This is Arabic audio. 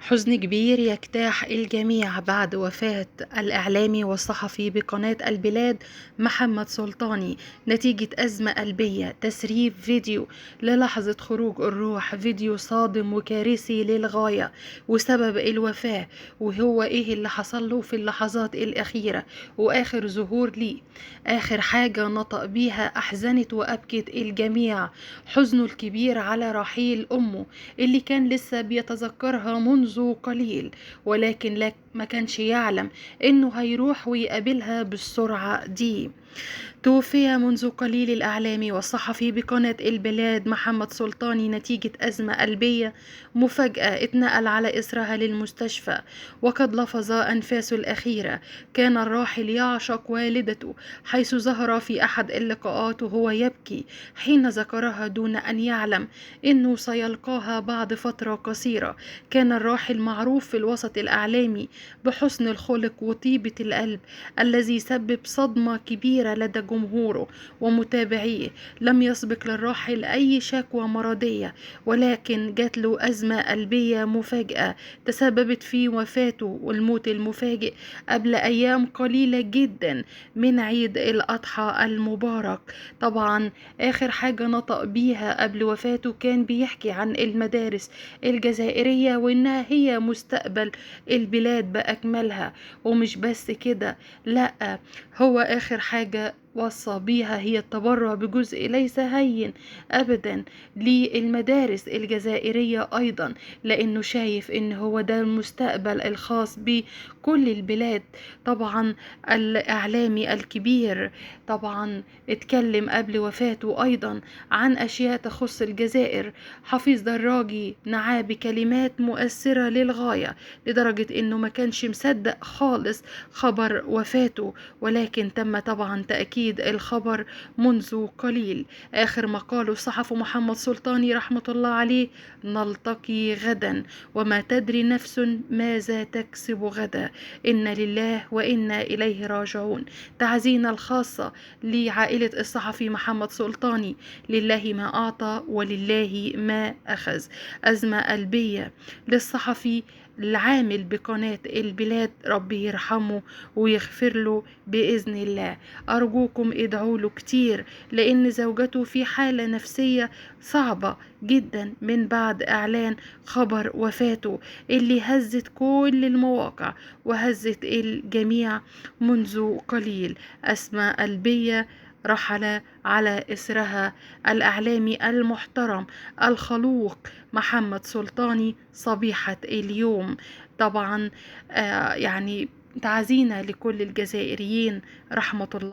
حزن كبير يجتاح الجميع بعد وفاة الإعلامي والصحفي بقناة البلاد محمد سلطاني نتيجة أزمة قلبية. تسريب فيديو للحظة خروج الروح، فيديو صادم وكارثي للغاية. وسبب الوفاة وهو إيه اللي حصل له في اللحظات الأخيرة وآخر ظهور ليه. آخر حاجة نطق بيها أحزنت وأبكت الجميع، حزنه الكبير على رحيل أمه اللي كان لسه بيتذكرها منذ قليل، ولكن ما كانش يعلم انه هيروح ويقابلها بالسرعة دي. توفي منذ قليل الإعلامي والصحفي بقناة البلاد محمد سلطاني نتيجة أزمة قلبية مفاجأة اتنقل على إثرها للمستشفى، وقد لفظ أنفاسه الأخيرة. كان الراحل يعشق والدته، حيث ظهر في أحد اللقاءات وهو يبكي حين ذكرها دون أن يعلم إنه سيلقاها بعد فترة قصيرة. كان الراحل معروف في الوسط الإعلامي بحسن الخلق وطيبة القلب، الذي سبب صدمة كبيرة لدى جمهوره ومتابعيه. لم يسبق للراحل أي شكوى مرضية، ولكن جات له أزمة قلبية مفاجئة تسببت في وفاته والموت المفاجئ قبل أيام قليلة جدا من عيد الأضحى المبارك. طبعا آخر حاجة نطق بيها قبل وفاته كان بيحكي عن المدارس الجزائرية وإنها هي مستقبل البلاد بأكملها. ومش بس كده، لأ، هو آخر حاجة وصى بيها هي التبرع بجزء ليس هين أبدا للمدارس الجزائرية أيضا، لأنه شايف إن هو ده المستقبل الخاص بكل البلاد. طبعا الإعلامي الكبير طبعا اتكلم قبل وفاته أيضا عن أشياء تخص الجزائر. حفيظ دراجي نعاه بكلمات مؤثرة للغاية، لدرجة إنه ما كانش مصدق خالص خبر وفاته، ولكن تم طبعا تأكيد الخبر منذ قليل. آخر ما قاله الصحفي محمد سلطاني رحمة الله عليه: نلتقي غدا وما تدري نفس ماذا تكسب غدا، إن لله وإنا إليه راجعون. تعزينا الخاصة لعائلة الصحفي محمد سلطاني، لله ما أعطى ولله ما أخذ. أزمة قلبية للصحفي العامل بقناة البلاد، ربي يرحمه ويغفر له بإذن الله. أرجوكم ادعوا له كتير، لأن زوجته في حالة نفسية صعبة جدا من بعد إعلان خبر وفاته اللي هزت كل المواقع وهزت الجميع منذ قليل. أزمة قلبية رحل على إثرها الإعلامي المحترم الخلوق محمد سلطاني صبيحة اليوم. طبعا يعني تعزينا لكل الجزائريين، رحمة الله.